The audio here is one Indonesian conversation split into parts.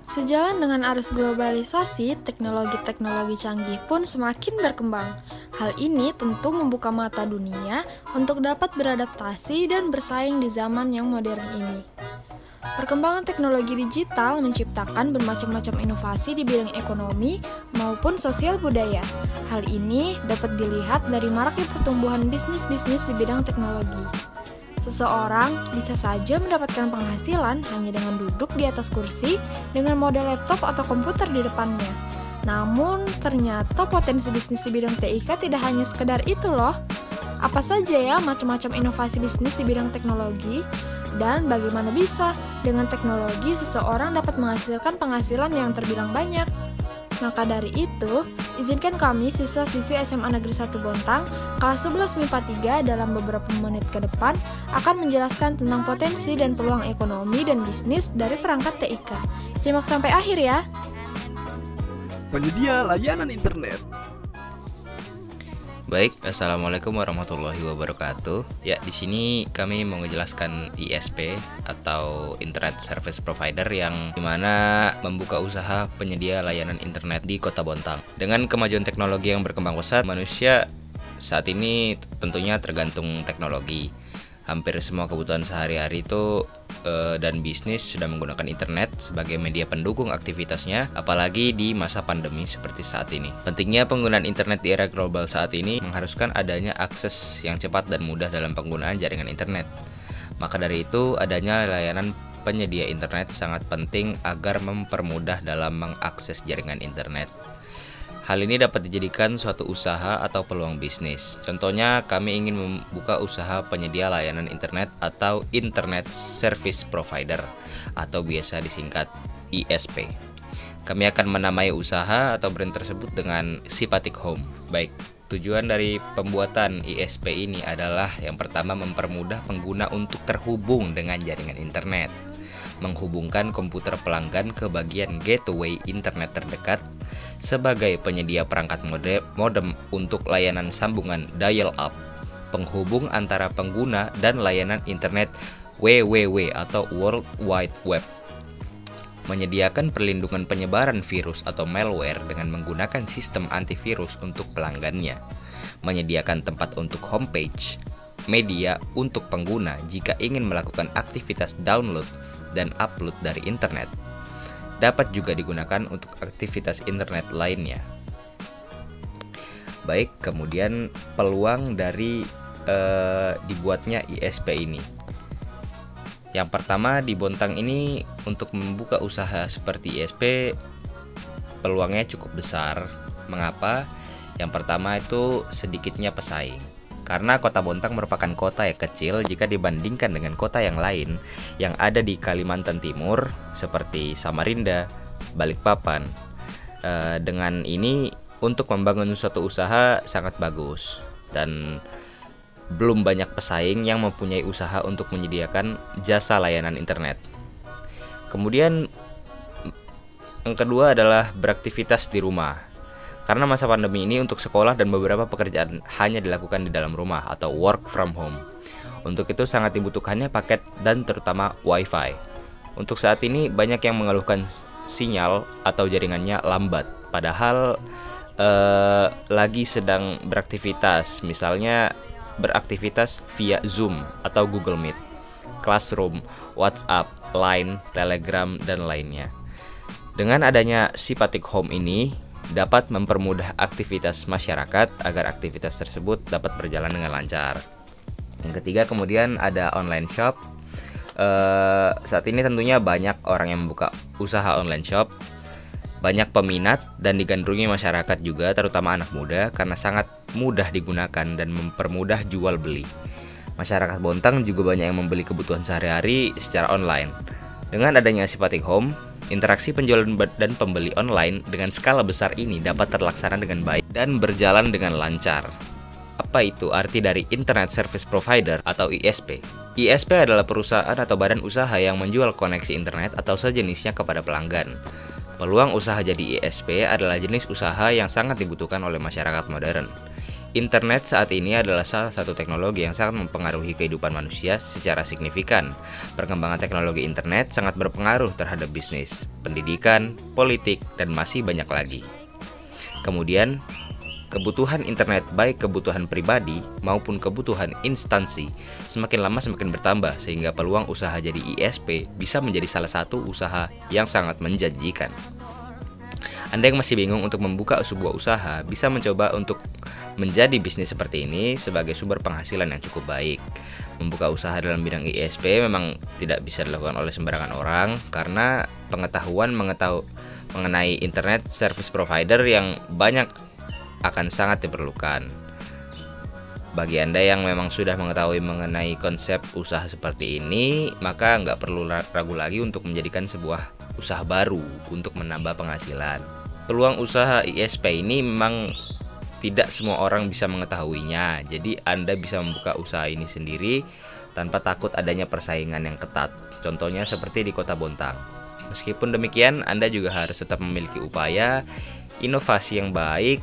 Sejalan dengan arus globalisasi, teknologi-teknologi canggih pun semakin berkembang. Hal ini tentu membuka mata dunia untuk dapat beradaptasi dan bersaing di zaman yang modern ini. Perkembangan teknologi digital menciptakan bermacam-macam inovasi di bidang ekonomi maupun sosial budaya. Hal ini dapat dilihat dari maraknya pertumbuhan bisnis-bisnis di bidang teknologi. Seseorang bisa saja mendapatkan penghasilan hanya dengan duduk di atas kursi dengan model laptop atau komputer di depannya. Namun, ternyata potensi bisnis di bidang TIK tidak hanya sekedar itu loh. Apa saja ya macam-macam inovasi bisnis di bidang teknologi? Dan bagaimana bisa dengan teknologi seseorang dapat menghasilkan penghasilan yang terbilang banyak? Maka dari itu, izinkan kami siswa-siswi SMA Negeri 1 Bontang, kelas 11 MIPA 3 dalam beberapa menit ke depan akan menjelaskan tentang potensi dan peluang ekonomi dan bisnis dari perangkat TIK. Simak sampai akhir ya. Penyedia layanan internet. Baik, assalamualaikum warahmatullahi wabarakatuh. Ya, di sini kami mau menjelaskan ISP atau Internet Service Provider yang dimana membuka usaha penyedia layanan internet di Kota Bontang. Dengan kemajuan teknologi yang berkembang pesat, manusia saat ini tentunya tergantung teknologi. Hampir semua kebutuhan sehari-hari itu dan bisnis sudah menggunakan internet sebagai media pendukung aktivitasnya, apalagi di masa pandemi seperti saat ini. Pentingnya penggunaan internet di era global saat ini mengharuskan adanya akses yang cepat dan mudah dalam penggunaan jaringan internet. Maka dari itu, adanya layanan penyedia internet sangat penting agar mempermudah dalam mengakses jaringan internet. Hal ini dapat dijadikan suatu usaha atau peluang bisnis. Contohnya, kami ingin membuka usaha penyedia layanan internet atau Internet Service Provider atau biasa disingkat ISP. Kami akan menamai usaha atau brand tersebut dengan Sipatik Home. Baik, tujuan dari pembuatan ISP ini adalah yang pertama mempermudah pengguna untuk terhubung dengan jaringan internet, menghubungkan komputer pelanggan ke bagian gateway internet terdekat sebagai penyedia perangkat modem untuk layanan sambungan dial-up, penghubung antara pengguna dan layanan internet WWW atau World Wide Web, menyediakan perlindungan penyebaran virus atau malware dengan menggunakan sistem antivirus untuk pelanggannya, menyediakan tempat untuk homepage, media untuk pengguna jika ingin melakukan aktivitas download dan upload dari internet. Dapat juga digunakan untuk aktivitas internet lainnya. Baik, kemudian peluang dari dibuatnya ISP ini. Yang pertama, di Bontang ini untuk membuka usaha seperti ISP peluangnya cukup besar. Mengapa? Yang pertama itu sedikitnya pesaing. Karena Kota Bontang merupakan kota yang kecil jika dibandingkan dengan kota yang lain yang ada di Kalimantan Timur seperti Samarinda, Balikpapan. Dengan ini untuk membangun suatu usaha sangat bagus dan belum banyak pesaing yang mempunyai usaha untuk menyediakan jasa layanan internet. Kemudian yang kedua adalah beraktivitas di rumah. Karena masa pandemi ini untuk sekolah dan beberapa pekerjaan hanya dilakukan di dalam rumah atau work from home. Untuk itu sangat dibutuhkannya paket dan terutama WiFi. Untuk saat ini banyak yang mengeluhkan sinyal atau jaringannya lambat. Padahal lagi sedang beraktivitas, misalnya beraktivitas via Zoom atau Google Meet, Classroom, WhatsApp, Line, Telegram, dan lainnya. Dengan adanya Sipatik Home ini dapat mempermudah aktivitas masyarakat agar aktivitas tersebut dapat berjalan dengan lancar. Yang ketiga, kemudian ada online shop. Saat ini tentunya banyak orang yang membuka usaha online shop, banyak peminat dan digandrungi masyarakat juga, terutama anak muda, karena sangat mudah digunakan dan mempermudah jual beli. Masyarakat Bontang juga banyak yang membeli kebutuhan sehari-hari secara online. Dengan adanya Sipatik Home, interaksi penjualan dan pembeli online dengan skala besar ini dapat terlaksana dengan baik dan berjalan dengan lancar. Apa itu arti dari Internet Service Provider atau ISP? ISP adalah perusahaan atau badan usaha yang menjual koneksi internet atau sejenisnya kepada pelanggan. Peluang usaha jadi ISP adalah jenis usaha yang sangat dibutuhkan oleh masyarakat modern. Internet saat ini adalah salah satu teknologi yang sangat mempengaruhi kehidupan manusia secara signifikan. Perkembangan teknologi internet sangat berpengaruh terhadap bisnis, pendidikan, politik, dan masih banyak lagi. Kemudian, kebutuhan internet baik kebutuhan pribadi maupun kebutuhan instansi semakin lama semakin bertambah sehingga peluang usaha jadi ISP bisa menjadi salah satu usaha yang sangat menjanjikan. Anda yang masih bingung untuk membuka sebuah usaha bisa mencoba untuk menjadi bisnis seperti ini sebagai sumber penghasilan yang cukup baik. Membuka usaha dalam bidang ISP memang tidak bisa dilakukan oleh sembarangan orang karena pengetahuan mengenai internet service provider yang banyak akan sangat diperlukan. Bagi Anda yang memang sudah mengetahui mengenai konsep usaha seperti ini, maka nggak perlu ragu lagi untuk menjadikan sebuah usaha baru untuk menambah penghasilan. Peluang usaha ISP ini memang tidak semua orang bisa mengetahuinya. Jadi Anda bisa membuka usaha ini sendiri tanpa takut adanya persaingan yang ketat. Contohnya seperti di Kota Bontang. Meskipun demikian, Anda juga harus tetap memiliki upaya inovasi yang baik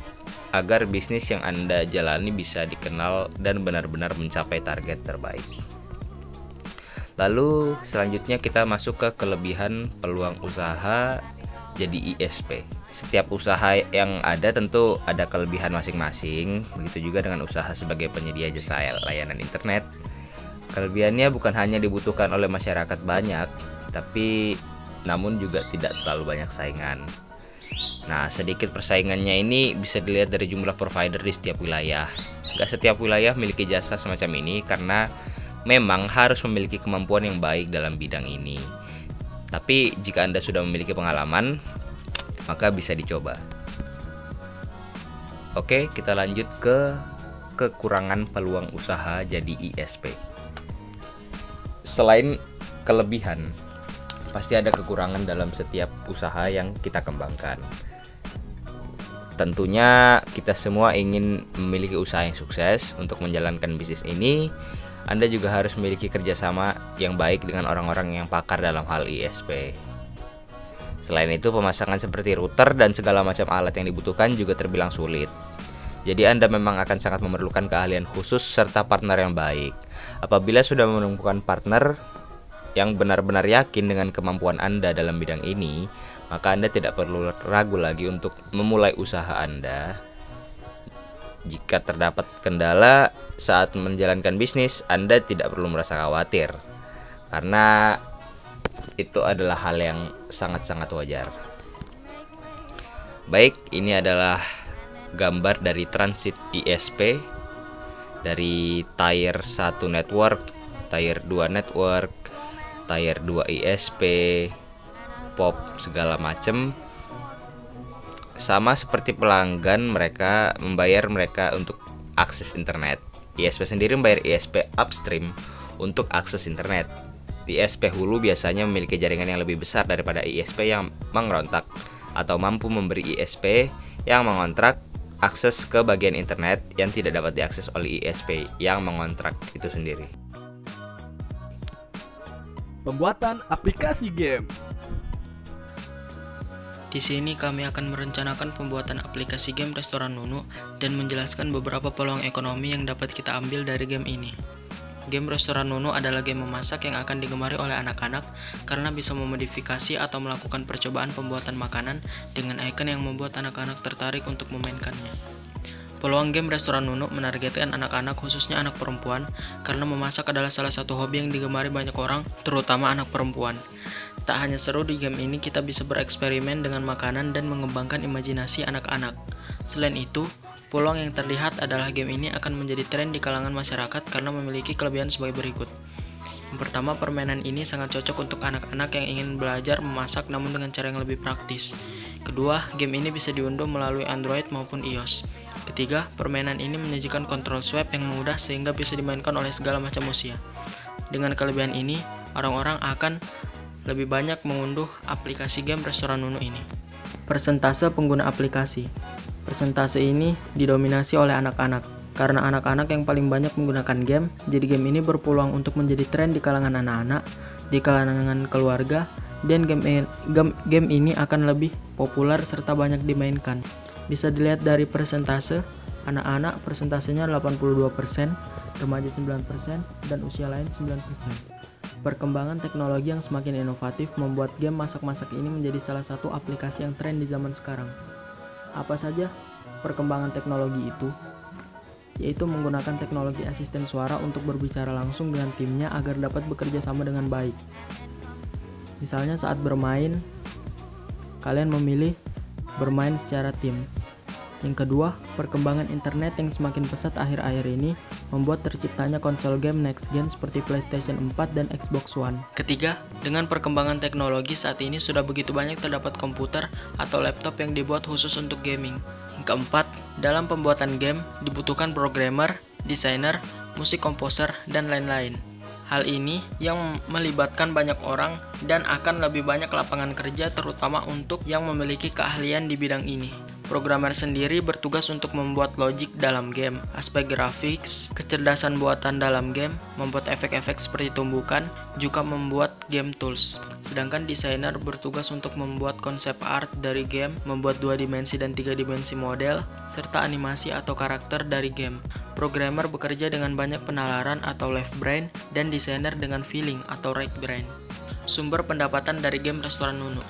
agar bisnis yang Anda jalani bisa dikenal dan benar-benar mencapai target terbaik. Lalu selanjutnya kita masuk ke kelebihan peluang usaha jadi ISP. Setiap usaha yang ada tentu ada kelebihan masing-masing, begitu juga dengan usaha sebagai penyedia jasa layanan internet. Kelebihannya bukan hanya dibutuhkan oleh masyarakat banyak, tapi namun juga tidak terlalu banyak saingan. Nah, sedikit persaingannya ini bisa dilihat dari jumlah provider di setiap wilayah. Gak setiap wilayah memiliki jasa semacam ini karena memang harus memiliki kemampuan yang baik dalam bidang ini. Tapi jika Anda sudah memiliki pengalaman, maka bisa dicoba. Oke, kita lanjut ke kekurangan peluang usaha jadi ISP. Selain kelebihan, pasti ada kekurangan dalam setiap usaha yang kita kembangkan. Tentunya kita semua ingin memiliki usaha yang sukses. Untuk menjalankan bisnis ini, Anda juga harus memiliki kerjasama yang baik dengan orang-orang yang pakar dalam hal ISP. Selain itu, pemasangan seperti router dan segala macam alat yang dibutuhkan juga terbilang sulit. Jadi Anda memang akan sangat memerlukan keahlian khusus serta partner yang baik. Apabila sudah menemukan partner yang benar-benar yakin dengan kemampuan Anda dalam bidang ini, maka Anda tidak perlu ragu lagi untuk memulai usaha Anda. Jika terdapat kendala saat menjalankan bisnis, Anda tidak perlu merasa khawatir, karena itu adalah hal yang sangat-sangat wajar. Baik, ini adalah gambar dari transit ISP dari Tier 1 network, Tier 2 network, Tier 2 ISP, POP segala macam. Sama seperti pelanggan, mereka membayar mereka untuk akses internet. ISP sendiri membayar ISP upstream untuk akses internet. ISP hulu biasanya memiliki jaringan yang lebih besar daripada ISP yang mengontrak atau mampu memberi ISP yang mengontrak akses ke bagian internet yang tidak dapat diakses oleh ISP yang mengontrak itu sendiri. Pembuatan aplikasi game. Di sini kami akan merencanakan pembuatan aplikasi game Restoran Nunu dan menjelaskan beberapa peluang ekonomi yang dapat kita ambil dari game ini. Game Restoran Nunu adalah game memasak yang akan digemari oleh anak-anak karena bisa memodifikasi atau melakukan percobaan pembuatan makanan dengan icon yang membuat anak-anak tertarik untuk memainkannya. Peluang game Restoran Nunu menargetkan anak-anak, khususnya anak perempuan, karena memasak adalah salah satu hobi yang digemari banyak orang, terutama anak perempuan. Tak hanya seru di game ini, kita bisa bereksperimen dengan makanan dan mengembangkan imajinasi anak-anak. Selain itu, peluang yang terlihat adalah game ini akan menjadi tren di kalangan masyarakat karena memiliki kelebihan sebagai berikut. Yang pertama, permainan ini sangat cocok untuk anak-anak yang ingin belajar memasak namun dengan cara yang lebih praktis. Kedua, game ini bisa diunduh melalui Android maupun iOS. Ketiga, permainan ini menyajikan kontrol swipe yang mudah sehingga bisa dimainkan oleh segala macam usia. Dengan kelebihan ini, orang-orang akan lebih banyak mengunduh aplikasi game Restoran Nunu ini. Persentase pengguna aplikasi. Persentase ini didominasi oleh anak-anak. Karena anak-anak yang paling banyak menggunakan game, jadi game ini berpeluang untuk menjadi tren di kalangan anak-anak, di kalangan keluarga, dan game ini akan lebih populer serta banyak dimainkan. Bisa dilihat dari persentase Anak-anak persentasenya 82%, remaja 9%, dan usia lain 9%. Perkembangan teknologi yang semakin inovatif membuat game masak-masak ini menjadi salah satu aplikasi yang tren di zaman sekarang. Apa saja perkembangan teknologi itu? Yaitu menggunakan teknologi asisten suara untuk berbicara langsung dengan timnya agar dapat bekerja sama dengan baik. Misalnya saat bermain, kalian memilih bermain secara tim. Yang kedua, perkembangan internet yang semakin pesat akhir-akhir ini membuat terciptanya konsol game next gen seperti PlayStation 4 dan Xbox One. Ketiga, dengan perkembangan teknologi saat ini sudah begitu banyak terdapat komputer atau laptop yang dibuat khusus untuk gaming. Yang keempat, dalam pembuatan game dibutuhkan programmer, desainer, musik komposer, dan lain-lain. Hal ini yang melibatkan banyak orang dan akan lebih banyak lapangan kerja terutama untuk yang memiliki keahlian di bidang ini. Programmer sendiri bertugas untuk membuat logik dalam game, aspek grafis, kecerdasan buatan dalam game, membuat efek-efek seperti tumbukan, juga membuat game tools. Sedangkan desainer bertugas untuk membuat konsep art dari game, membuat 2 dimensi dan 3 dimensi model, serta animasi atau karakter dari game. Programmer bekerja dengan banyak penalaran atau left brain, dan desainer dengan feeling atau right brain. Sumber pendapatan dari game Restoran Nunu.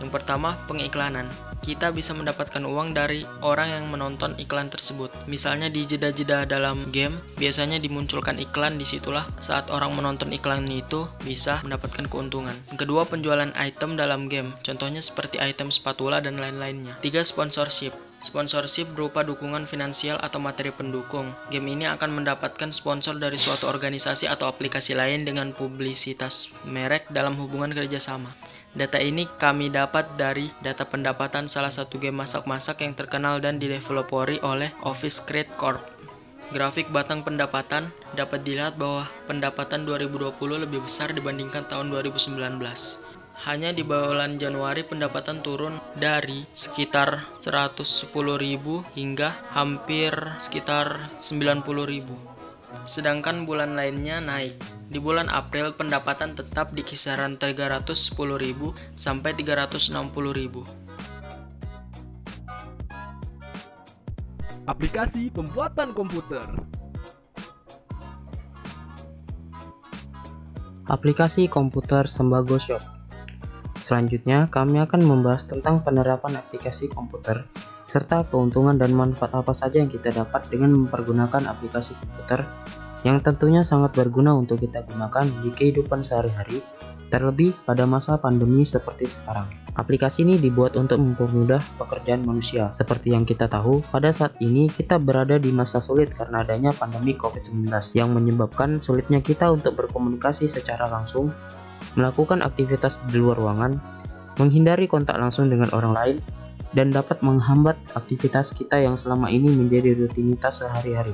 Yang pertama, pengiklanan. Kita bisa mendapatkan uang dari orang yang menonton iklan tersebut. Misalnya di jeda-jeda dalam game, biasanya dimunculkan iklan, disitulah saat orang menonton iklan itu bisa mendapatkan keuntungan. Yang kedua, penjualan item dalam game. Contohnya seperti item spatula dan lain-lainnya. 3, sponsorship. Sponsorship berupa dukungan finansial atau materi pendukung. Game ini akan mendapatkan sponsor dari suatu organisasi atau aplikasi lain dengan publisitas merek dalam hubungan kerjasama. Data ini kami dapat dari data pendapatan salah satu game masak-masak yang terkenal dan dideveloperi oleh Office Crate Corp. Grafik batang pendapatan dapat dilihat bahwa pendapatan 2020 lebih besar dibandingkan tahun 2019. Hanya di bulan Januari pendapatan turun dari sekitar 110.000 hingga hampir sekitar 90.000. Sedangkan bulan lainnya naik. Di bulan April pendapatan tetap di kisaran 310.000 sampai 360.000. Aplikasi pembuatan komputer. Aplikasi komputer Sembago Shop. Selanjutnya, kami akan membahas tentang penerapan aplikasi komputer, serta keuntungan dan manfaat apa saja yang kita dapat dengan mempergunakan aplikasi komputer, yang tentunya sangat berguna untuk kita gunakan di kehidupan sehari-hari, terlebih pada masa pandemi seperti sekarang. Aplikasi ini dibuat untuk mempermudah pekerjaan manusia. Seperti yang kita tahu, pada saat ini kita berada di masa sulit karena adanya pandemi COVID-19, yang menyebabkan sulitnya kita untuk berkomunikasi secara langsung, melakukan aktivitas di luar ruangan, menghindari kontak langsung dengan orang lain, dan dapat menghambat aktivitas kita yang selama ini menjadi rutinitas sehari-hari.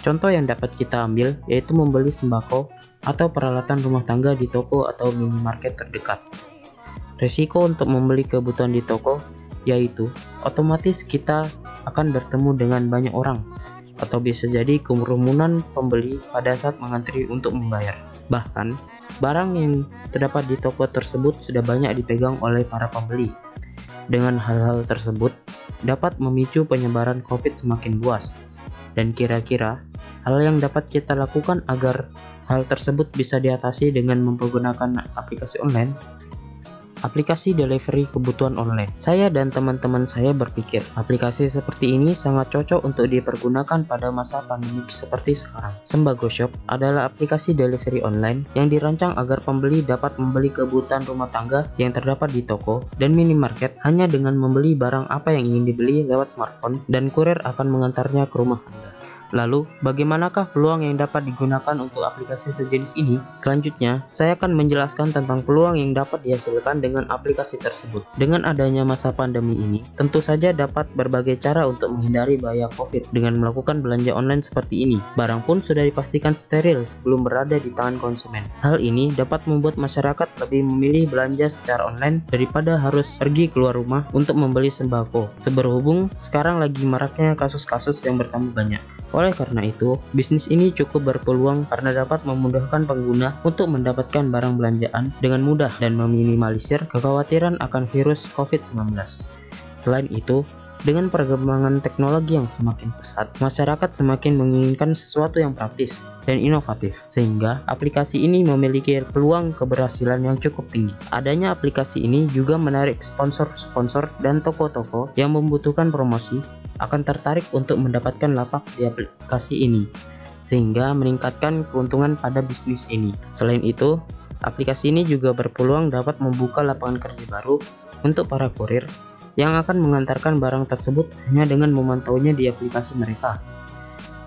Contoh yang dapat kita ambil yaitu membeli sembako atau peralatan rumah tangga di toko atau minimarket terdekat. Risiko untuk membeli kebutuhan di toko yaitu otomatis kita akan bertemu dengan banyak orang, atau bisa jadi kerumunan pembeli pada saat mengantri untuk membayar. Bahkan, barang yang terdapat di toko tersebut sudah banyak dipegang oleh para pembeli. Dengan hal-hal tersebut, dapat memicu penyebaran COVID semakin luas. Dan kira-kira, hal yang dapat kita lakukan agar hal tersebut bisa diatasi dengan menggunakan aplikasi online. Aplikasi delivery kebutuhan online. Saya dan teman-teman saya berpikir aplikasi seperti ini sangat cocok untuk dipergunakan pada masa pandemi seperti sekarang. Sembago Shop adalah aplikasi delivery online yang dirancang agar pembeli dapat membeli kebutuhan rumah tangga yang terdapat di toko dan minimarket hanya dengan membeli barang apa yang ingin dibeli lewat smartphone, dan kurir akan mengantarnya ke rumah Anda. Lalu, bagaimanakah peluang yang dapat digunakan untuk aplikasi sejenis ini? Selanjutnya, saya akan menjelaskan tentang peluang yang dapat dihasilkan dengan aplikasi tersebut. Dengan adanya masa pandemi ini, tentu saja dapat berbagai cara untuk menghindari bahaya COVID dengan melakukan belanja online seperti ini. Barang pun sudah dipastikan steril sebelum berada di tangan konsumen. Hal ini dapat membuat masyarakat lebih memilih belanja secara online daripada harus pergi keluar rumah untuk membeli sembako. Seberhubung sekarang lagi maraknya kasus-kasus yang bertambah banyak. Oleh karena itu, bisnis ini cukup berpeluang karena dapat memudahkan pengguna untuk mendapatkan barang belanjaan dengan mudah dan meminimalisir kekhawatiran akan virus COVID-19. Selain itu, Dengan perkembangan teknologi yang semakin pesat, masyarakat semakin menginginkan sesuatu yang praktis dan inovatif, sehingga aplikasi ini memiliki peluang keberhasilan yang cukup tinggi. Adanya aplikasi ini juga menarik sponsor-sponsor dan toko-toko yang membutuhkan promosi akan tertarik untuk mendapatkan lapak di aplikasi ini, sehingga meningkatkan keuntungan pada bisnis ini. Selain itu, aplikasi ini juga berpeluang dapat membuka lapangan kerja baru untuk para kurir yang akan mengantarkan barang tersebut hanya dengan memantaunya di aplikasi mereka.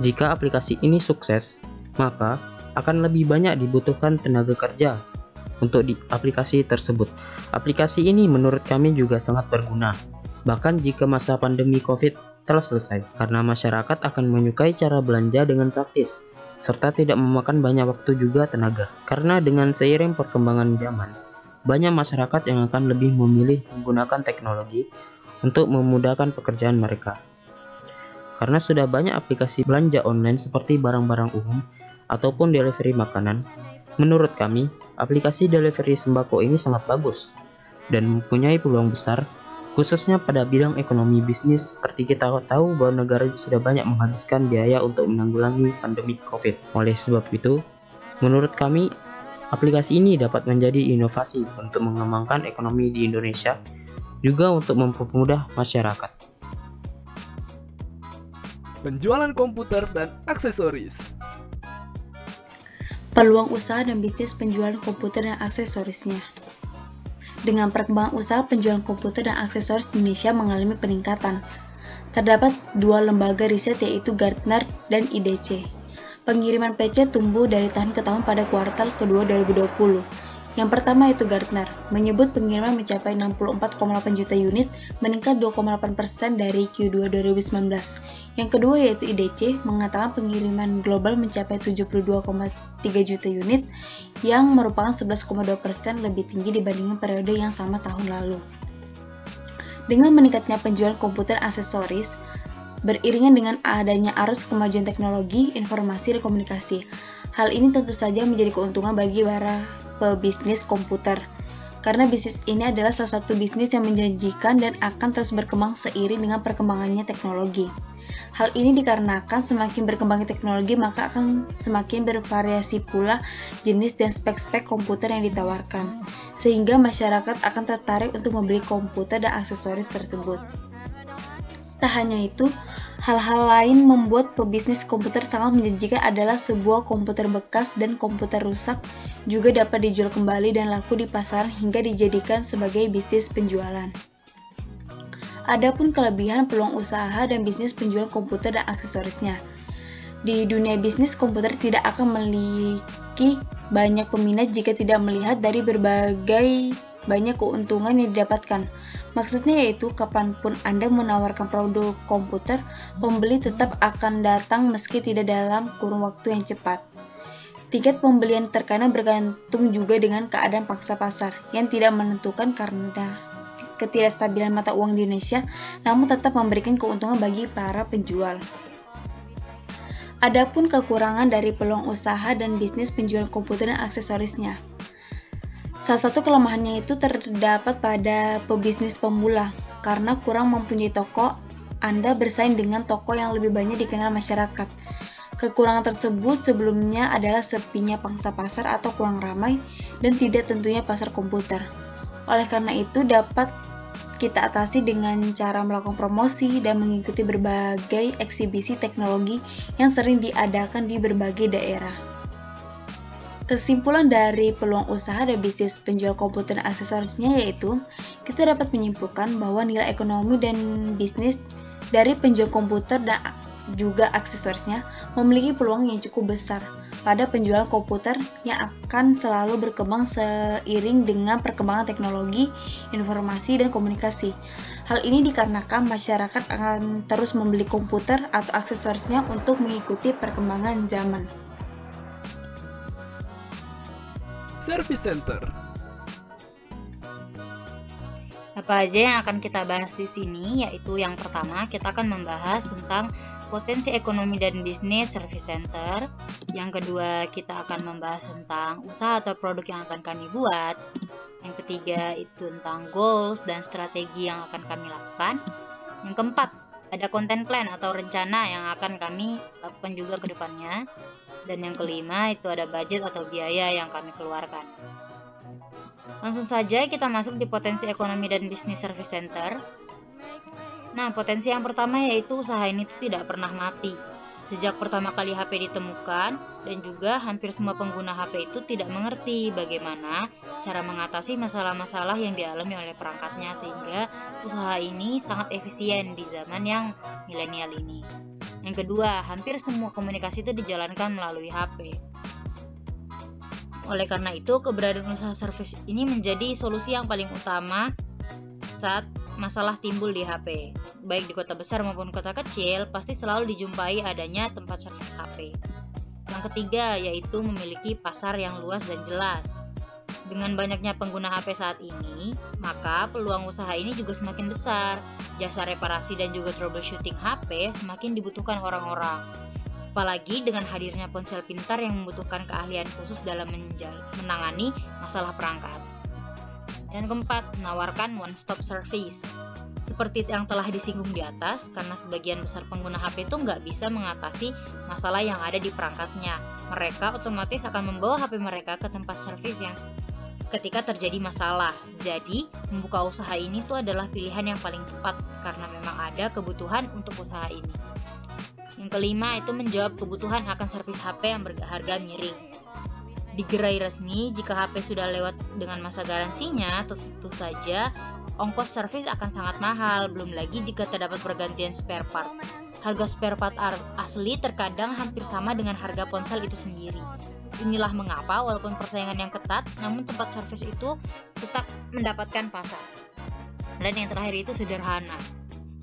Jika aplikasi ini sukses, maka akan lebih banyak dibutuhkan tenaga kerja untuk di aplikasi tersebut. Aplikasi ini menurut kami juga sangat berguna, bahkan jika masa pandemi COVID telah selesai, karena masyarakat akan menyukai cara belanja dengan praktis, serta tidak memakan banyak waktu juga tenaga. Karena dengan seiring perkembangan zaman, banyak masyarakat yang akan lebih memilih menggunakan teknologi untuk memudahkan pekerjaan mereka. Karena sudah banyak aplikasi belanja online seperti barang-barang umum ataupun delivery makanan, menurut kami, aplikasi delivery sembako ini sangat bagus dan mempunyai peluang besar, khususnya pada bidang ekonomi bisnis. Seperti kita tahu bahwa negara sudah banyak menghabiskan biaya untuk menanggulangi pandemi COVID. Oleh sebab itu, menurut kami, aplikasi ini dapat menjadi inovasi untuk mengembangkan ekonomi di Indonesia, juga untuk mempermudah masyarakat. Penjualan komputer dan aksesoris. Peluang usaha dan bisnis penjualan komputer dan aksesorisnya. Dengan perkembangan usaha penjualan komputer dan aksesoris di Indonesia mengalami peningkatan. Terdapat dua lembaga riset yaitu Gartner dan IDC. Pengiriman PC tumbuh dari tahun ke tahun pada kuartal kedua 2020. Yang pertama yaitu Gartner, menyebut pengiriman mencapai 64,8 juta unit, meningkat 2,8% dari Q2 2019. Yang kedua yaitu IDC, mengatakan pengiriman global mencapai 72,3 juta unit, yang merupakan 11,2% lebih tinggi dibandingkan periode yang sama tahun lalu. Dengan meningkatnya penjualan komputer aksesoris, beriringan dengan adanya arus kemajuan teknologi, informasi, dan komunikasi. Hal ini tentu saja menjadi keuntungan bagi para pebisnis komputer, karena bisnis ini adalah salah satu bisnis yang menjanjikan dan akan terus berkembang seiring dengan perkembangannya teknologi. Hal ini dikarenakan semakin berkembangnya teknologi, maka akan semakin bervariasi pula jenis dan spek-spek komputer yang ditawarkan, sehingga masyarakat akan tertarik untuk membeli komputer dan aksesoris tersebut. Tak hanya itu, hal-hal lain membuat pebisnis komputer sangat menjanjikan adalah sebuah komputer bekas dan komputer rusak juga dapat dijual kembali dan laku di pasaran hingga dijadikan sebagai bisnis penjualan. Adapun kelebihan peluang usaha dan bisnis penjualan komputer dan aksesorisnya. Di dunia bisnis, komputer tidak akan memiliki banyak peminat jika tidak melihat dari berbagai banyak keuntungan yang didapatkan. Maksudnya yaitu kapanpun Anda menawarkan produk komputer, pembeli tetap akan datang meski tidak dalam kurun waktu yang cepat. Tingkat pembelian terkadang bergantung juga dengan keadaan pangsa pasar yang tidak menentukan karena ketidakstabilan mata uang di Indonesia, namun tetap memberikan keuntungan bagi para penjual. Adapun kekurangan dari peluang usaha dan bisnis penjualan komputer dan aksesorisnya. Salah satu kelemahannya itu terdapat pada pebisnis pemula, karena kurang mempunyai toko, Anda bersaing dengan toko yang lebih banyak dikenal masyarakat. Kekurangan tersebut sebelumnya adalah sepinya pangsa pasar atau kurang ramai, dan tidak tentunya pasar komputer. Oleh karena itu dapat kita atasi dengan cara melakukan promosi dan mengikuti berbagai eksibisi teknologi yang sering diadakan di berbagai daerah. Kesimpulan dari peluang usaha dan bisnis penjual komputer dan aksesorisnya yaitu, kita dapat menyimpulkan bahwa nilai ekonomi dan bisnis dari penjual komputer dan juga aksesorisnya memiliki peluang yang cukup besar pada penjualan komputer yang akan selalu berkembang seiring dengan perkembangan teknologi, informasi, dan komunikasi. Hal ini dikarenakan masyarakat akan terus membeli komputer atau aksesorisnya untuk mengikuti perkembangan zaman. Service Center. Apa aja yang akan kita bahas di sini? Yaitu yang pertama, kita akan membahas tentang potensi ekonomi dan bisnis service center. Yang kedua, kita akan membahas tentang usaha atau produk yang akan kami buat. Yang ketiga, itu tentang goals dan strategi yang akan kami lakukan. Yang keempat, ada content plan atau rencana yang akan kami lakukan juga ke depannya. Dan yang kelima, itu ada budget atau biaya yang kami keluarkan. Langsung saja kita masuk di potensi ekonomi dan bisnis service center. Nah, potensi yang pertama yaitu usaha ini tidak pernah mati. Sejak pertama kali HP ditemukan, dan juga hampir semua pengguna HP itu tidak mengerti bagaimana cara mengatasi masalah-masalah yang dialami oleh perangkatnya, sehingga usaha ini sangat efisien di zaman yang milenial ini. Yang kedua, hampir semua komunikasi itu dijalankan melalui HP. Oleh karena itu, keberadaan usaha service ini menjadi solusi yang paling utama saat masalah timbul di HP. Baik di kota besar maupun kota kecil, pasti selalu dijumpai adanya tempat servis HP. Yang ketiga, yaitu memiliki pasar yang luas dan jelas. Dengan banyaknya pengguna HP saat ini, maka peluang usaha ini juga semakin besar. Jasa reparasi dan juga troubleshooting HP semakin dibutuhkan orang-orang. Apalagi dengan hadirnya ponsel pintar yang membutuhkan keahlian khusus dalam menangani masalah perangkat. Yang keempat, menawarkan one-stop service. Seperti yang telah disinggung di atas, karena sebagian besar pengguna HP itu nggak bisa mengatasi masalah yang ada di perangkatnya. Mereka otomatis akan membawa HP mereka ke tempat servis yang ketika terjadi masalah. Jadi, membuka usaha ini tuh adalah pilihan yang paling tepat, karena memang ada kebutuhan untuk usaha ini. Yang kelima, itu menjawab kebutuhan akan servis HP yang berharga miring. Di gerai resmi, jika HP sudah lewat dengan masa garansinya, tentu saja ongkos servis akan sangat mahal, belum lagi jika terdapat pergantian spare part. Harga spare part asli terkadang hampir sama dengan harga ponsel itu sendiri. Inilah mengapa walaupun persaingan yang ketat, namun tempat servis itu tetap mendapatkan pasar. Dan yang terakhir itu sederhana.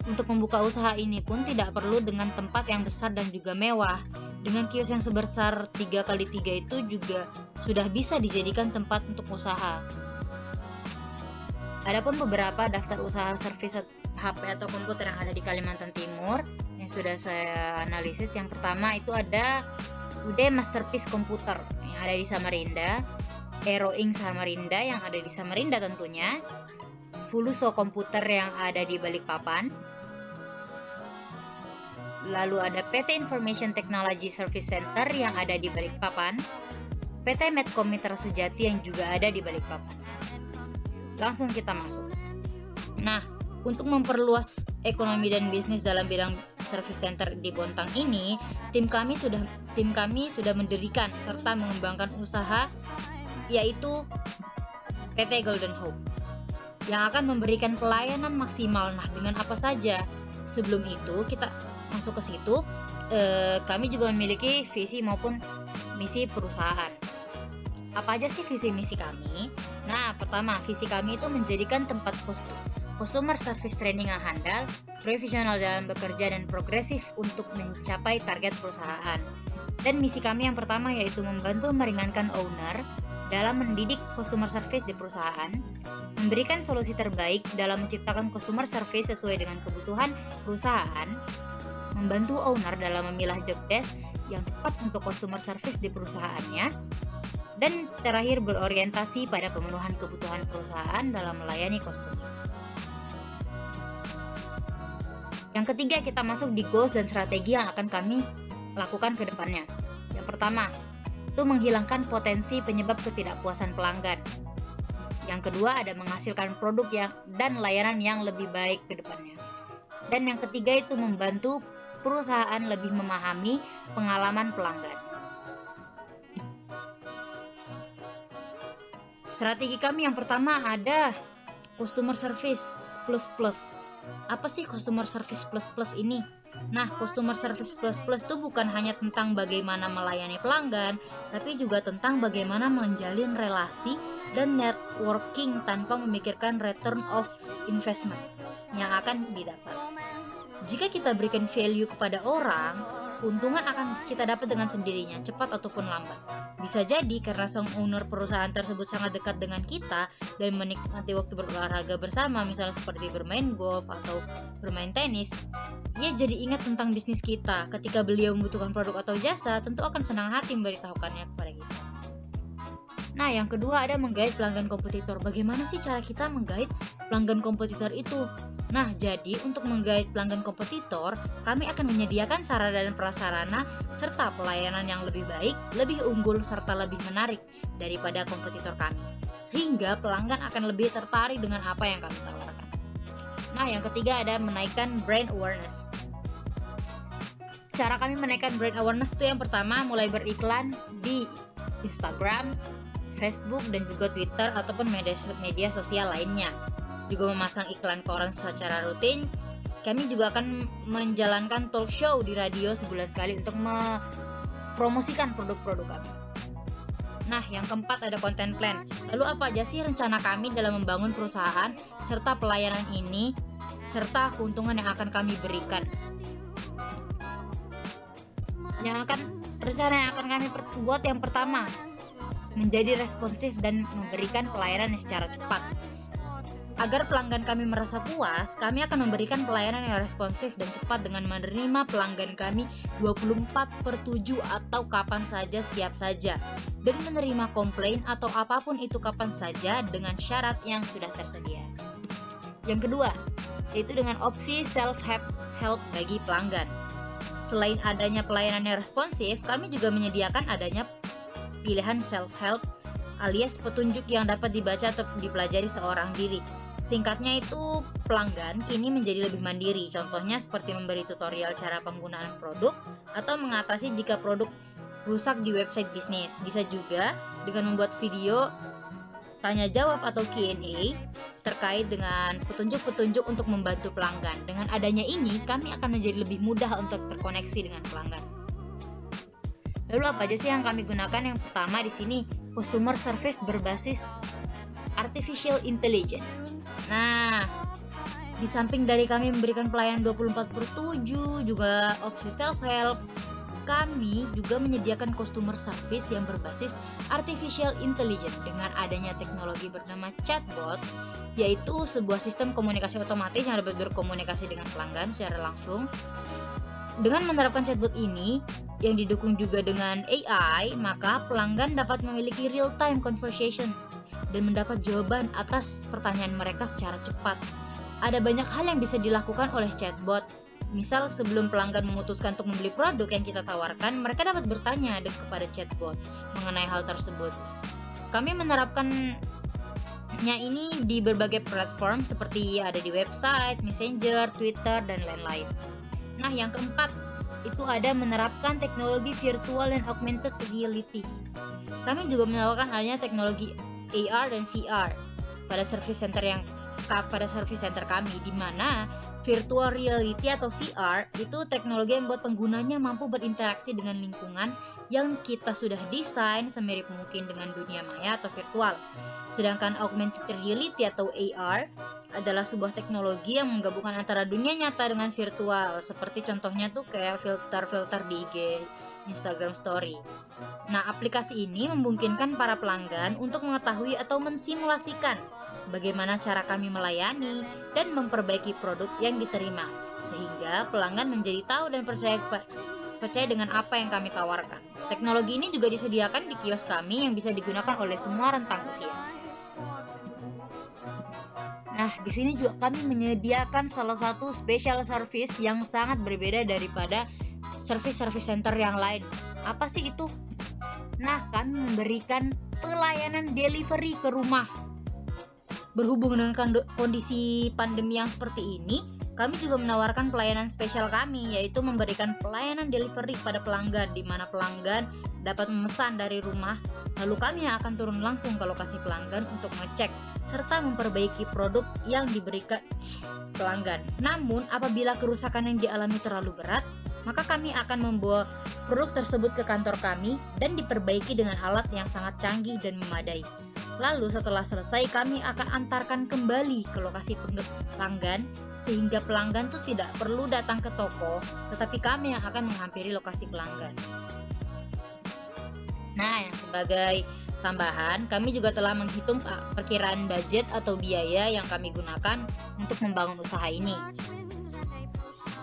Untuk membuka usaha ini pun tidak perlu dengan tempat yang besar dan juga mewah. Dengan kios yang sebesar 3x3 itu juga sudah bisa dijadikan tempat untuk usaha. Adapun beberapa daftar usaha servis HP atau komputer yang ada di Kalimantan Timur yang sudah saya analisis. Yang pertama itu ada UD Masterpiece Komputer yang ada di Samarinda, Aero Inc Samarinda yang ada di Samarinda tentunya, Fuluso Komputer yang ada di Balikpapan, lalu ada PT Information Technology Service Center yang ada di Balikpapan, PT Medcom Mitra Sejati yang juga ada di Balikpapan. Langsung kita masuk. Nah, untuk memperluas ekonomi dan bisnis dalam bidang service center di Bontang ini, tim kami sudah mendirikan serta mengembangkan usaha yaitu PT Golden Hope yang akan memberikan pelayanan maksimal. Nah, dengan apa saja? Sebelum itu kita masuk ke situ, kami juga memiliki visi maupun misi perusahaan. Apa aja sih visi misi kami? Nah, pertama, visi kami itu menjadikan tempat customer service training yang handal, profesional dalam bekerja dan progresif untuk mencapai target perusahaan. Dan misi kami yang pertama yaitu membantu meringankan owner dalam mendidik customer service di perusahaan, memberikan solusi terbaik dalam menciptakan customer service sesuai dengan kebutuhan perusahaan, membantu owner dalam memilah job desk yang tepat untuk customer service di perusahaannya, dan terakhir berorientasi pada pemenuhan kebutuhan perusahaan dalam melayani customer. Yang ketiga, kita masuk di goals dan strategi yang akan kami lakukan ke depannya. Yang pertama, itu menghilangkan potensi penyebab ketidakpuasan pelanggan. Yang kedua, ada menghasilkan produk dan layanan yang lebih baik ke depannya. Dan yang ketiga, itu membantu perusahaan lebih memahami pengalaman pelanggan. Strategi kami yang pertama ada customer service plus. Apa sih customer service plus ini? Nah, customer service plus itu bukan hanya tentang bagaimana melayani pelanggan, tapi juga tentang bagaimana menjalin relasi dan networking tanpa memikirkan return of investment yang akan didapat. Jika kita berikan value kepada orang, keuntungan akan kita dapat dengan sendirinya, cepat ataupun lambat. Bisa jadi karena sang owner perusahaan tersebut sangat dekat dengan kita dan menikmati waktu berolahraga bersama, misalnya seperti bermain golf atau bermain tenis, ia jadi ingat tentang bisnis kita. Ketika beliau membutuhkan produk atau jasa, tentu akan senang hati memberitahukannya kepada kita. Nah, yang kedua ada menggait pelanggan kompetitor. Bagaimana sih cara kita menggait pelanggan kompetitor itu? Nah, jadi untuk menggait pelanggan kompetitor, kami akan menyediakan sarana dan prasarana serta pelayanan yang lebih baik, lebih unggul, serta lebih menarik daripada kompetitor kami. Sehingga pelanggan akan lebih tertarik dengan apa yang kami tawarkan. Nah, yang ketiga ada menaikkan brand awareness. Cara kami menaikkan brand awareness itu yang pertama mulai beriklan di Instagram, Facebook, dan juga Twitter ataupun media sosial lainnya. Juga memasang iklan koran secara rutin. Kami juga akan menjalankan talk show di radio sebulan sekali untuk mempromosikan produk-produk kami. Nah, yang keempat ada content plan. Lalu apa aja sih rencana kami dalam membangun perusahaan serta pelayanan ini serta keuntungan yang akan kami berikan? Rencana yang akan kami buat yang pertama, menjadi responsif dan memberikan pelayanan yang secara cepat. Agar pelanggan kami merasa puas, kami akan memberikan pelayanan yang responsif dan cepat dengan menerima pelanggan kami 24/7 atau kapan saja setiap saja, dan menerima komplain atau apapun itu kapan saja dengan syarat yang sudah tersedia. Yang kedua, yaitu dengan opsi self-help bagi pelanggan. Selain adanya pelayanan yang responsif, kami juga menyediakan adanya pilihan self-help alias petunjuk yang dapat dibaca atau dipelajari seorang diri. Singkatnya itu, pelanggan kini menjadi lebih mandiri. Contohnya seperti memberi tutorial cara penggunaan produk atau mengatasi jika produk rusak di website bisnis. Bisa juga dengan membuat video tanya jawab atau Q&A terkait dengan petunjuk-petunjuk untuk membantu pelanggan. Dengan adanya ini, kami akan menjadi lebih mudah untuk terkoneksi dengan pelanggan. Lalu apa aja sih yang kami gunakan? Yang pertama di sini customer service berbasis artificial intelligence. Nah, di samping dari kami memberikan pelayanan 24/7 juga opsi self-help, kami juga menyediakan customer service yang berbasis artificial intelligence dengan adanya teknologi bernama chatbot, yaitu sebuah sistem komunikasi otomatis yang dapat berkomunikasi dengan pelanggan secara langsung. Dengan menerapkan chatbot ini yang didukung juga dengan AI, maka pelanggan dapat memiliki real-time conversation dan mendapat jawaban atas pertanyaan mereka secara cepat. Ada banyak hal yang bisa dilakukan oleh chatbot. Misal sebelum pelanggan memutuskan untuk membeli produk yang kita tawarkan, mereka dapat bertanya kepada chatbot mengenai hal tersebut. Kami menerapkannya ini di berbagai platform seperti ada di website, Messenger, Twitter, dan lain-lain. Nah, yang keempat itu ada menerapkan teknologi virtual dan augmented reality. Kami juga menawarkan adanya teknologi AR dan VR pada service center kami, di mana virtual reality atau VR itu teknologi yang membuat penggunanya mampu berinteraksi dengan lingkungan yang kita sudah desain semirip mungkin dengan dunia maya atau virtual. Sedangkan augmented reality atau AR adalah sebuah teknologi yang menggabungkan antara dunia nyata dengan virtual, seperti contohnya tuh kayak filter-filter di IG, Instagram Story. Nah, aplikasi ini memungkinkan para pelanggan untuk mengetahui atau mensimulasikan bagaimana cara kami melayani dan memperbaiki produk yang diterima, sehingga pelanggan menjadi tahu dan percaya dengan apa yang kami tawarkan. Teknologi ini juga disediakan di kios kami yang bisa digunakan oleh semua rentang usia. Nah, di sini juga kami menyediakan salah satu special service yang sangat berbeda daripada service center yang lain. Apa sih itu? Nah, kami memberikan pelayanan delivery ke rumah. Berhubung dengan kondisi pandemi yang seperti ini, kami juga menawarkan pelayanan spesial kami, yaitu memberikan pelayanan delivery pada pelanggan, di mana pelanggan dapat memesan dari rumah, lalu kami akan turun langsung ke lokasi pelanggan untuk ngecek serta memperbaiki produk yang diberikan pelanggan. Namun, apabila kerusakan yang dialami terlalu berat, maka kami akan membawa produk tersebut ke kantor kami dan diperbaiki dengan alat yang sangat canggih dan memadai. Lalu setelah selesai, kami akan antarkan kembali ke lokasi pelanggan, sehingga pelanggan tuh tidak perlu datang ke toko, tetapi kami yang akan menghampiri lokasi pelanggan. Nah, yang sebagai tambahan, kami juga telah menghitung perkiraan budget atau biaya yang kami gunakan untuk membangun usaha ini.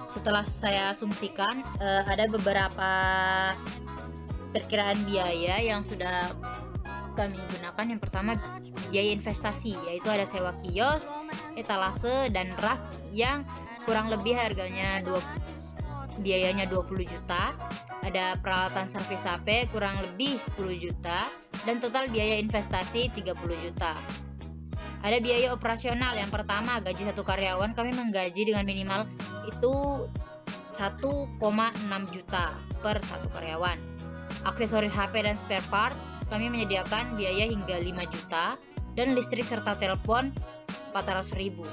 Setelah saya asumsikan, ada beberapa perkiraan biaya yang sudah kami gunakan yang pertama biaya investasi, yaitu ada sewa kios, etalase, dan rak yang kurang lebih harganya biayanya 20 juta. Ada peralatan servis HP kurang lebih 10 juta dan total biaya investasi 30 juta. Ada biaya operasional, yang pertama gaji satu karyawan kami menggaji dengan minimal itu 1,6 juta per satu karyawan. Aksesoris HP dan spare part kami menyediakan biaya hingga 5 juta dan listrik serta telepon 400.000.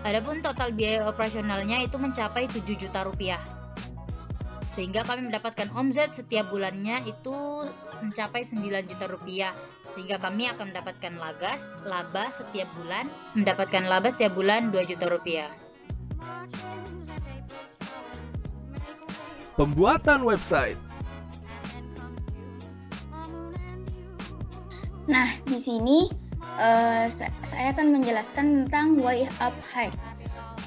Adapun total biaya operasionalnya itu mencapai 7 juta rupiah. Sehingga kami mendapatkan omzet setiap bulannya itu mencapai 9 juta rupiah. Sehingga kami akan mendapatkan laba setiap bulan 2 juta rupiah. Pembuatan website. Nah, di sini saya akan menjelaskan tentang YUpHike.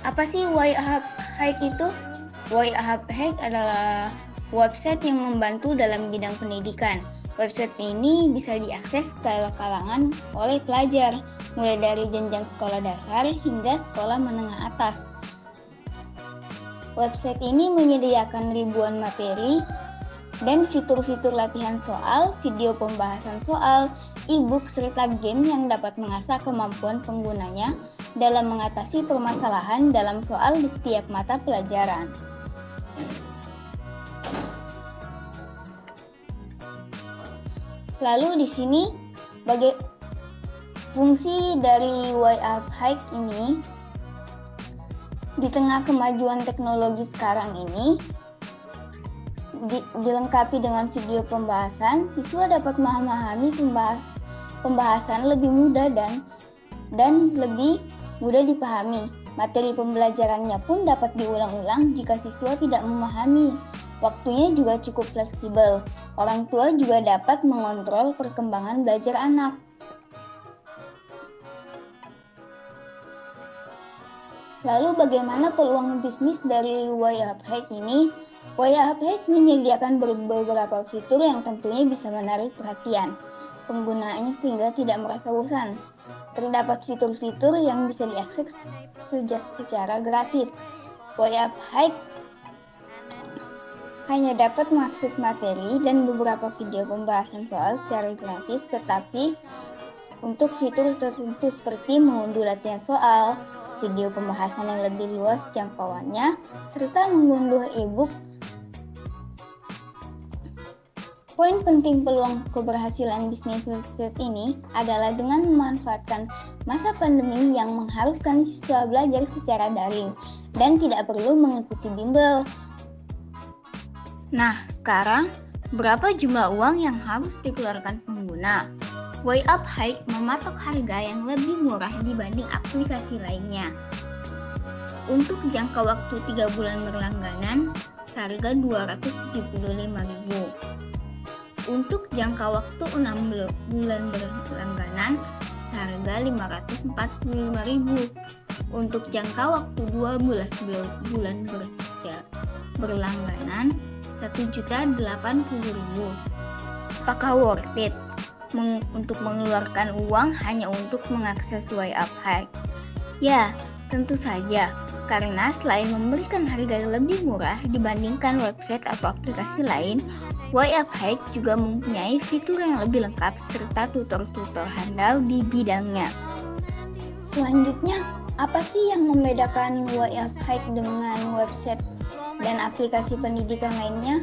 Apa sih YUpHike itu? YUpHike adalah website yang membantu dalam bidang pendidikan. Website ini bisa diakses segala kalangan oleh pelajar, mulai dari jenjang sekolah dasar hingga sekolah menengah atas. Website ini menyediakan ribuan materi dan fitur-fitur latihan soal, video pembahasan soal, e-book, serta game yang dapat mengasah kemampuan penggunanya dalam mengatasi permasalahan dalam soal di setiap mata pelajaran. Lalu di sini fungsi dari YUpHike ini, di tengah kemajuan teknologi sekarang ini, dilengkapi dengan video pembahasan, siswa dapat memahami pembahasan lebih mudah dan lebih mudah dipahami. Materi pembelajarannya pun dapat diulang-ulang jika siswa tidak memahami. Waktunya juga cukup fleksibel. Orang tua juga dapat mengontrol perkembangan belajar anak. Lalu bagaimana peluang bisnis dari YUpHike ini? YUpHike menyediakan beberapa fitur yang tentunya bisa menarik perhatian penggunanya sehingga tidak merasa bosan. Terdapat fitur-fitur yang bisa diakses secara gratis. YUpHike hanya dapat mengakses materi dan beberapa video pembahasan soal secara gratis, tetapi untuk fitur tertentu seperti mengunduh latihan soal, video pembahasan yang lebih luas jangkauannya, serta mengunduh e-book. Poin penting peluang keberhasilan bisnis website ini adalah dengan memanfaatkan masa pandemi yang mengharuskan siswa belajar secara daring dan tidak perlu mengikuti bimbel. Nah, sekarang berapa jumlah uang yang harus dikeluarkan pengguna? YUpHike mematok harga yang lebih murah dibanding aplikasi lainnya. Untuk jangka waktu 3 bulan berlangganan, seharga Rp275.000. Untuk jangka waktu 6 bulan berlangganan, seharga Rp545.000. Untuk jangka waktu 12 bulan berlangganan, Rp1.080.000. Apakah worth it untuk mengeluarkan uang hanya untuk mengakses YUpHike? Ya, tentu saja, karena selain memberikan harga yang lebih murah dibandingkan website atau aplikasi lain, YUpHike juga mempunyai fitur yang lebih lengkap serta tutor-tutor handal di bidangnya. Selanjutnya, apa sih yang membedakan YUpHike dengan website dan aplikasi pendidikan lainnya?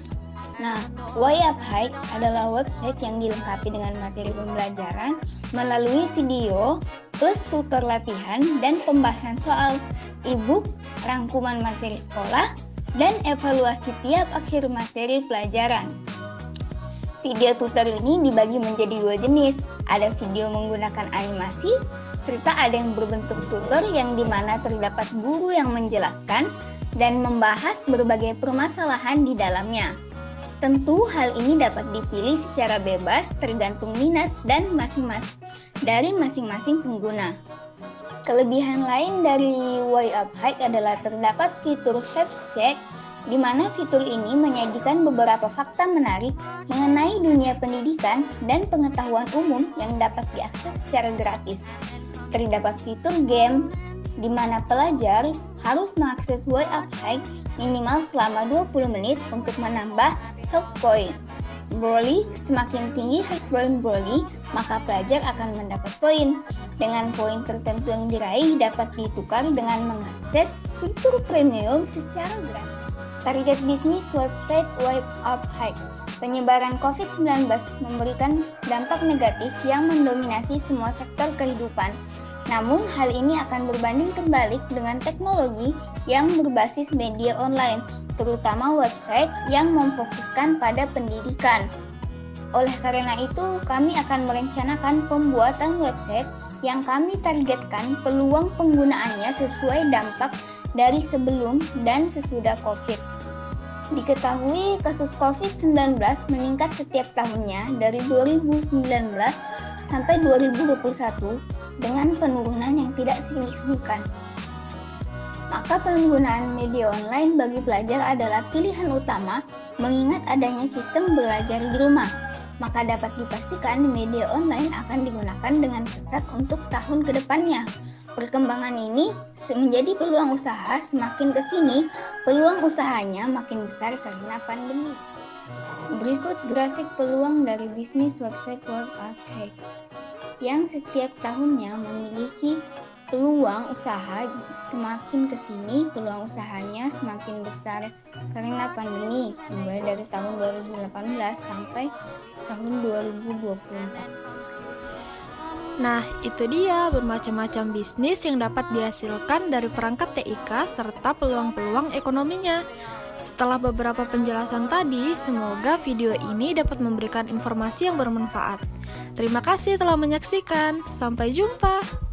Nah, YUpHike adalah website yang dilengkapi dengan materi pembelajaran melalui video, plus tutor latihan dan pembahasan soal, e-book, rangkuman materi sekolah, dan evaluasi tiap akhir materi pelajaran. Video tutor ini dibagi menjadi 2 jenis, ada video menggunakan animasi, serta ada yang berbentuk tutor yang dimana terdapat guru yang menjelaskan dan membahas berbagai permasalahan di dalamnya. Tentu hal ini dapat dipilih secara bebas tergantung minat dan masing-masing pengguna. Kelebihan lain dari YUpHike adalah terdapat fitur Health Check di mana fitur ini menyajikan beberapa fakta menarik mengenai dunia pendidikan dan pengetahuan umum yang dapat diakses secara gratis. Terdapat fitur game, di mana pelajar harus mengakses way up high minimal selama 20 menit untuk menambah health point. Broly, semakin tinggi health point Broly, maka pelajar akan mendapat poin. Dengan poin tertentu yang diraih dapat ditukar dengan mengakses fitur premium secara gratis. Target bisnis website Web Up High. Penyebaran COVID-19 memberikan dampak negatif yang mendominasi semua sektor kehidupan. Namun, hal ini akan berbanding terbalik dengan teknologi yang berbasis media online, terutama website yang memfokuskan pada pendidikan. Oleh karena itu, kami akan merencanakan pembuatan website yang kami targetkan peluang penggunaannya sesuai dampak dari sebelum dan sesudah COVID. Diketahui kasus COVID-19 meningkat setiap tahunnya dari 2019 sampai 2021 dengan penurunan yang tidak signifikan. Maka penggunaan media online bagi pelajar adalah pilihan utama mengingat adanya sistem belajar di rumah. Maka dapat dipastikan media online akan digunakan dengan pesat untuk tahun ke depannya. Perkembangan ini menjadi peluang usaha, semakin ke sini peluang usahanya makin besar karena pandemi. Berikut grafik peluang dari bisnis website Web Up High yang setiap tahunnya memiliki peluang usaha. Semakin ke sini peluang usahanya semakin besar karena pandemi, mulai dari tahun 2018 sampai tahun 2024. Nah, itu dia bermacam-macam bisnis yang dapat dihasilkan dari perangkat TIK serta peluang-peluang ekonominya. Setelah beberapa penjelasan tadi, semoga video ini dapat memberikan informasi yang bermanfaat. Terima kasih telah menyaksikan. Sampai jumpa.